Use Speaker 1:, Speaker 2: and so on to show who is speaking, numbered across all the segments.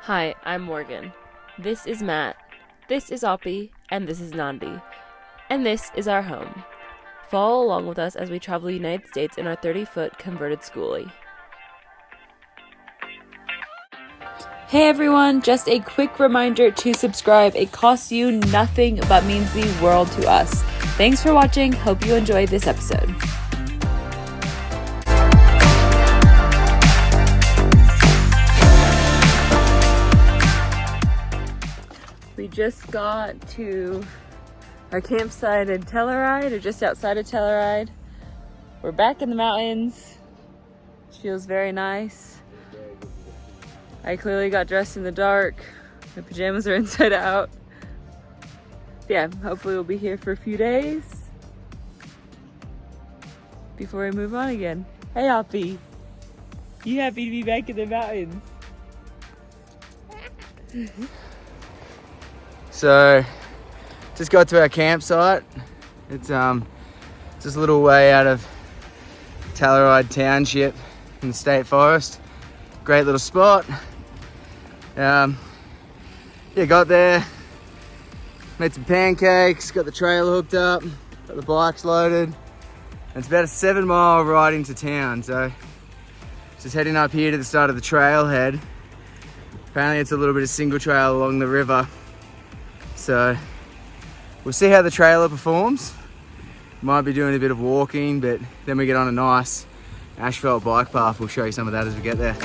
Speaker 1: Hi, I'm Morgan. This is Matt. This is Oppie. And this is Nandi. And this is our home. Follow along with us as we travel the United States in our 30-foot converted schoolie. Hey everyone, just a quick reminder to subscribe. It costs you nothing but means the world to us. Thanks for watching. Hope you enjoyed this episode. We just got to our campsite in Telluride, or just outside of Telluride. We're back in the mountains. It feels very nice. I clearly got dressed in the dark. My pajamas are inside out. Yeah, hopefully we'll be here for a few days before we move on again. Hey, Oppie. You happy to be back in the mountains?
Speaker 2: So, just got to our campsite. It's just a little way out of Telluride Township in the state forest. Great little spot. Yeah, got there, made some pancakes, got the trailer hooked up, got the bikes loaded. And it's about a 7-mile ride into town, so just heading up here to the start of the trailhead. Apparently it's a little bit of single trail along the river. So we'll see how the trailer performs. Might be doing a bit of walking, but then we get on a nice asphalt bike path. We'll show you some of that as we get there.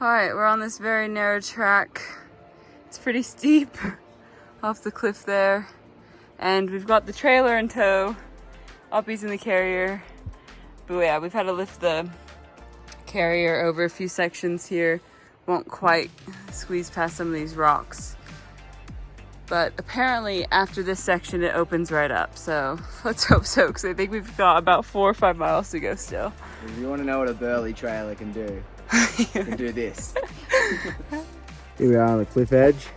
Speaker 1: Alright, we're on this very narrow track. It's pretty steep off the cliff there. And we've got the trailer in tow. Oppie's in the carrier. But yeah, we've had to lift the carrier over a few sections here. Won't quite squeeze past some of these rocks. But apparently after this section it opens right up. So let's hope so, because I think we've got about 4 or 5 miles to go still.
Speaker 2: If you want to know what a burly trailer can do, you can do this. Here we are on the cliff edge.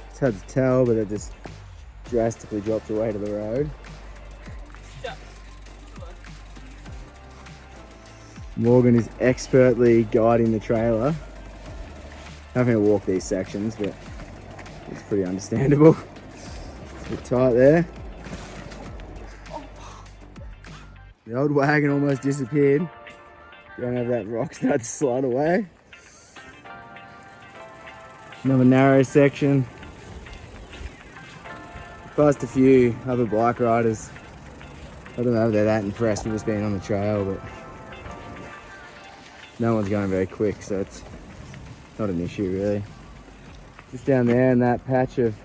Speaker 2: It's hard to tell, but it just drastically drops away to the road. Morgan is expertly guiding the trailer. Having to walk these sections, but it's pretty understandable. It's a bit tight there. The old wagon almost disappeared. You don't have that rock start to slide away. Another narrow section. Past a few other bike riders. I don't know if they're that impressed with us being on the trail, but no one's going very quick, so it's not an issue really. Just down there in that patch of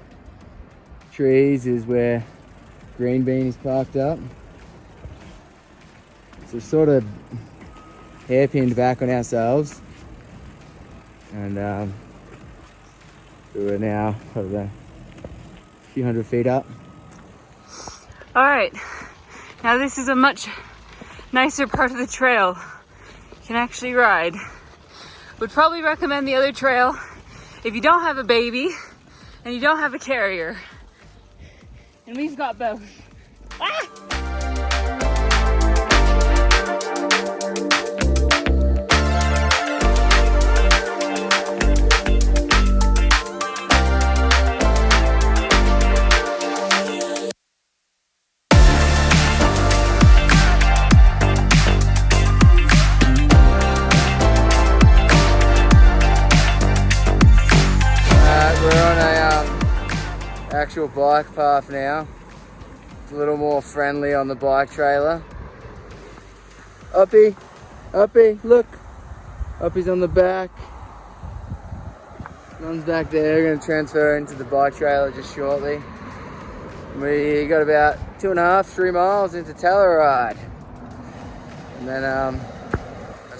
Speaker 2: trees is where Green Bean is parked up. So sort of hairpinned back on ourselves, and we're now probably a few hundred feet up.
Speaker 1: All right, now this is a much nicer part of the trail. You can actually ride. Would probably recommend the other trail if you don't have a baby and you don't have a carrier. And we've got both. Ah!
Speaker 2: Actual bike path now. It's a little more friendly on the bike trailer. Oppie, look. Oppie's on the back. One's back there. We're going to transfer into the bike trailer just shortly. We got about 2.5-3 miles into Telluride. And then,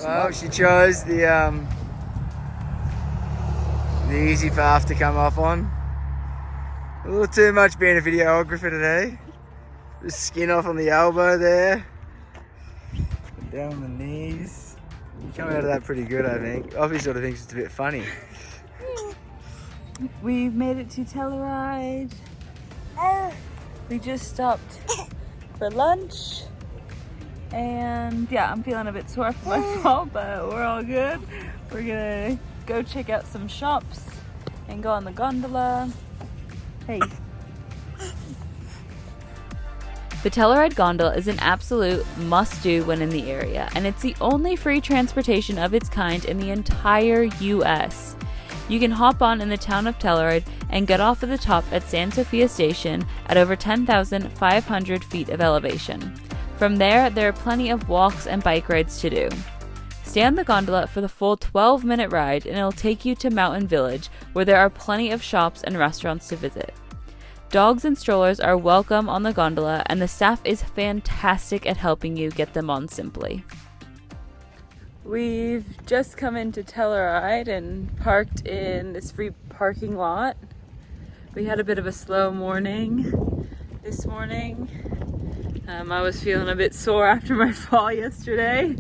Speaker 2: well, she chose the easy path to come off on. A little too much being a videographer today. Just skin off on the elbow there. Down the knees. You come out of that pretty good, I think. Oppie sort of thinks it's a bit funny.
Speaker 1: we've made it to Telluride. We just stopped for lunch. And yeah, I'm feeling a bit sore for myself, but we're all good. We're gonna go check out some shops and go on the gondola. Hey.
Speaker 3: The Telluride gondola is an absolute must-do when in the area, and it's the only free transportation of its kind in the entire US. You can hop on in the town of Telluride and get off at the top at San Sofia Station at over 10,500 feet of elevation. From there are plenty of walks and bike rides to do. Stay on the gondola for the full 12-minute ride and it'll take you to Mountain Village, where there are plenty of shops and restaurants to visit. Dogs and strollers are welcome on the gondola, and the staff is fantastic at helping you get them on simply.
Speaker 1: We've just come into Telluride and parked in this free parking lot. We had a bit of a slow morning this morning. I was feeling a bit sore after my fall yesterday,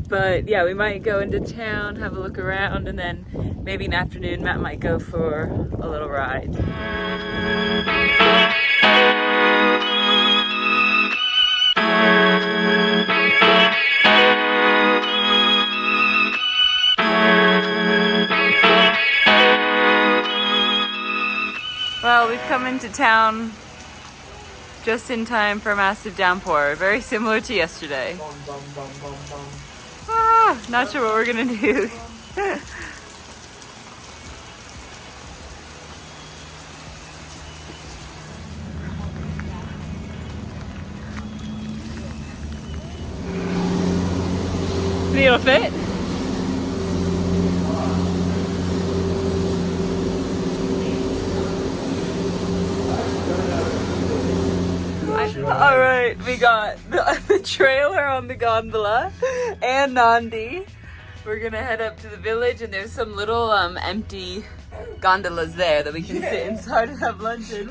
Speaker 1: but yeah, we might go into town, have a look around, and then maybe in the afternoon Matt might go for a little ride. Well, we've come into town just in time for a massive downpour, very similar to yesterday. Not sure what we're gonna do. Think it'll fit? Alright, we got the trailer on the gondola and Nandi. We're gonna head up to the village, and there's some little empty gondolas there that we can sit inside and have lunch in.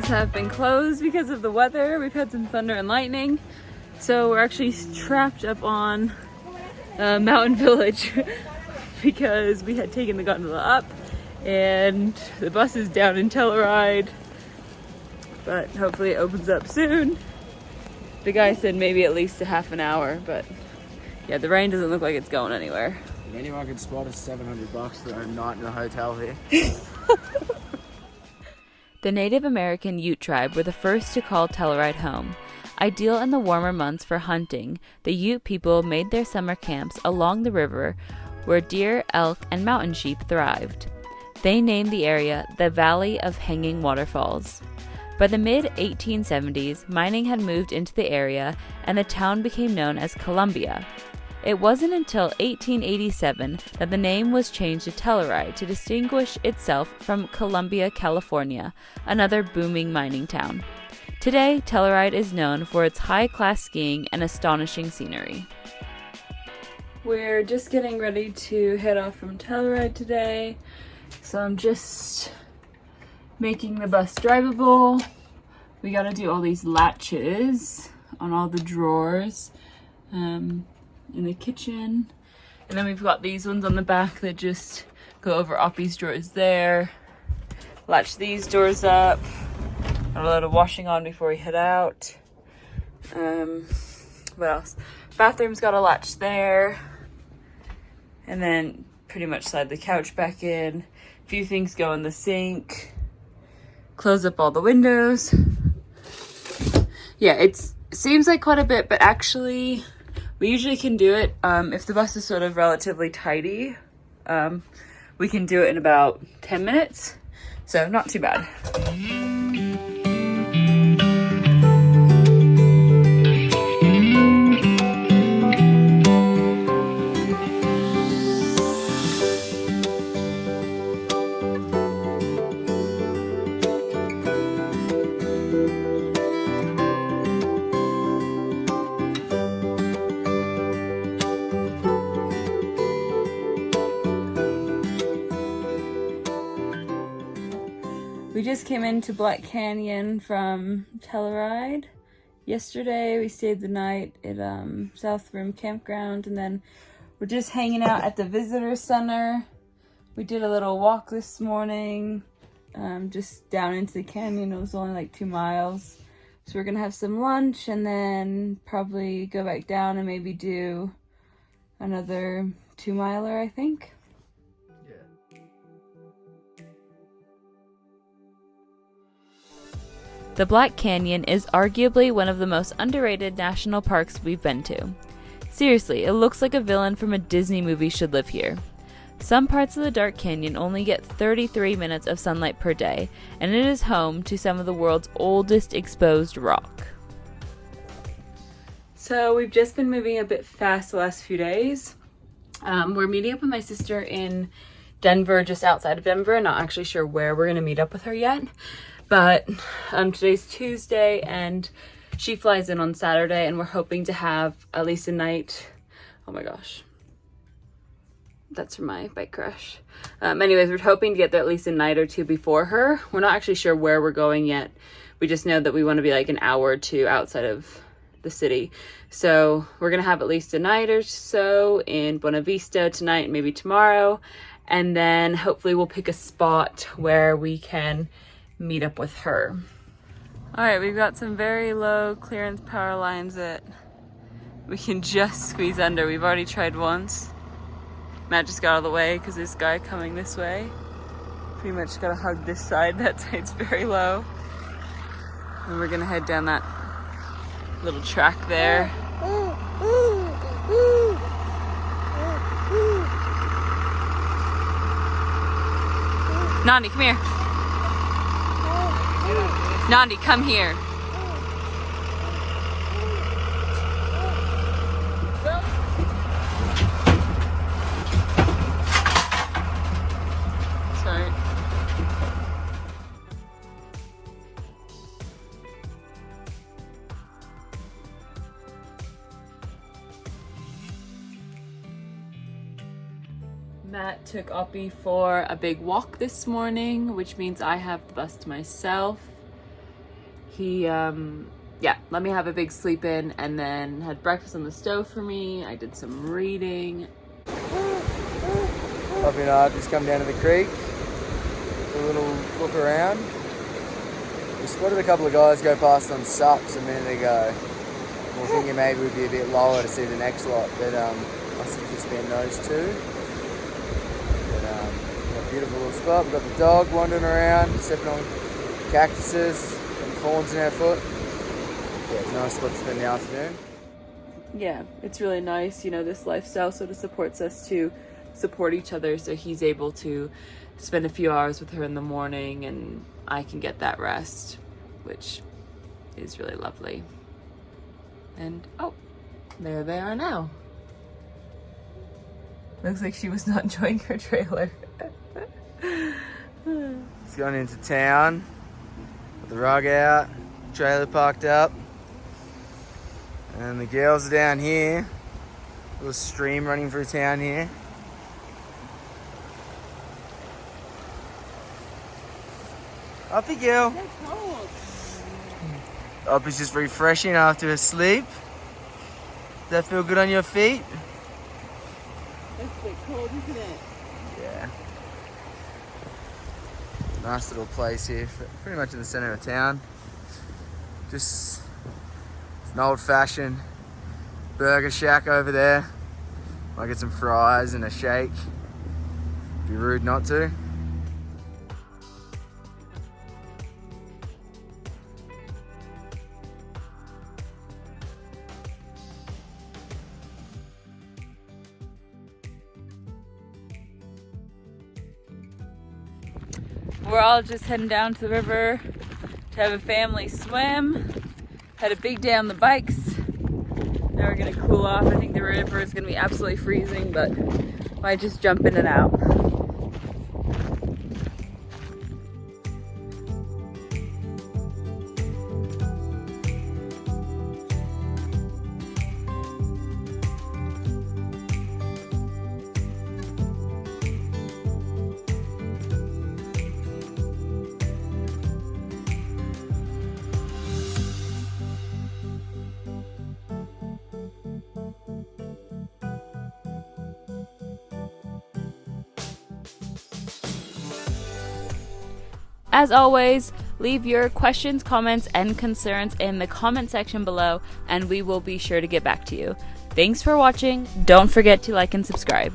Speaker 1: Have been closed because of the weather. We've had some thunder and lightning, so we're actually trapped up on Mountain Village because we had taken the gondola up and the bus is down in Telluride, but hopefully it opens up soon. The guy said maybe at least a half an hour, but yeah, the rain doesn't look like it's going anywhere.
Speaker 2: If anyone can spot us $700 for a night in a hotel here.
Speaker 3: The Native American Ute tribe were the first to call Telluride home. Ideal in the warmer months for hunting, the Ute people made their summer camps along the river where deer, elk, and mountain sheep thrived. They named the area the Valley of Hanging Waterfalls. By the mid-1870s, mining had moved into the area and the town became known as Columbia. It wasn't until 1887 that the name was changed to Telluride to distinguish itself from Columbia, California, another booming mining town. Today, Telluride is known for its high-class skiing and astonishing scenery.
Speaker 1: We're just getting ready to head off from Telluride today, so I'm just making the bus drivable. We gotta do all these latches on all the drawers. In the kitchen, and then we've got these ones on the back that just go over Oppie's drawers there. Latch these doors up. Got a lot of washing on before we head out. What else? Bathroom's got a latch there, and then pretty much slide the couch back in. A few things go in the sink. Close up all the windows. Yeah, it seems like quite a bit, but actually we usually can do it, if the bus is sort of relatively tidy, we can do it in about 10 minutes, so not too bad. We just came into Black Canyon from Telluride. Yesterday we stayed the night at South Rim Campground, and then we're just hanging out at the visitor center. We did a little walk this morning, just down into the canyon. It was only like 2 miles. So we're gonna have some lunch and then probably go back down and maybe do another 2-miler, I think.
Speaker 3: The Black Canyon is arguably one of the most underrated national parks we've been to. Seriously, it looks like a villain from a Disney movie should live here. Some parts of the Dark Canyon only get 33 minutes of sunlight per day, and it is home to some of the world's oldest exposed rock.
Speaker 1: So we've just been moving a bit fast the last few days. We're meeting up with my sister in Denver, just outside of Denver. Not actually sure where we're gonna meet up with her yet. But today's Tuesday and she flies in on Saturday, and we're hoping to have at least a night. Oh my gosh. That's from my bike crash. Anyways, we're hoping to get there at least a night or two before her. We're not actually sure where we're going yet. We just know that we want to be like an hour or two outside of the city. So we're gonna have at least a night or so in Buena Vista tonight, maybe tomorrow. And then hopefully we'll pick a spot where we can meet up with her. All right, we've got some very low clearance power lines that we can just squeeze under. We've already tried once. Matt just got out of the way because there's a guy coming this way. Pretty much gotta hug this side. That side's very low. And we're gonna head down that little track there. Nandi, come here. Nandi, come here. Sorry. Matt took Oppie for a big walk this morning, which means I have the bus to myself. He, let me have a big sleep in, and then had breakfast on the stove for me. I did some reading.
Speaker 2: Oppie and I have just come down to the creek, a little look around. We spotted a couple of guys go past on sups a minute ago. We're thinking maybe we'd be a bit lower to see the next lot, but I think it's been those two. But a beautiful little spot. We've got the dog wandering around, stepping on cactuses. Thorns in our foot. Yeah, it's a nice spot to spend the afternoon.
Speaker 1: Yeah, it's really nice. You know, this lifestyle sort of supports us to support each other, so he's able to spend a few hours with her in the morning and I can get that rest, which is really lovely. And oh, there they are now. Looks like she was not enjoying her trailer.
Speaker 2: It's going into town. The rug out, trailer parked up, and the girls are down here. Little stream running through town here. Oppie girl.
Speaker 1: They're cold.
Speaker 2: Oppie's just refreshing after her sleep. Does that feel good on your feet?
Speaker 1: It's a bit cold, isn't it?
Speaker 2: Yeah. Nice little place here, pretty much in the center of town. Just an old-fashioned burger shack over there. Might get some fries and a shake. Be rude not to.
Speaker 1: We're all just heading down to the river to have a family swim. Had a big day on the bikes. Now we're gonna cool off. I think the river is gonna be absolutely freezing, but might just jump in and out.
Speaker 3: As always, leave your questions, comments, and concerns in the comment section below, and we will be sure to get back to you. Thanks for watching. Don't forget to like and subscribe.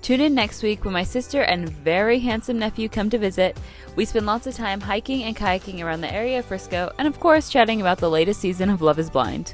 Speaker 3: Tune in next week when my sister and very handsome nephew come to visit. We spend lots of time hiking and kayaking around the area of Frisco, and of course chatting about the latest season of Love is Blind.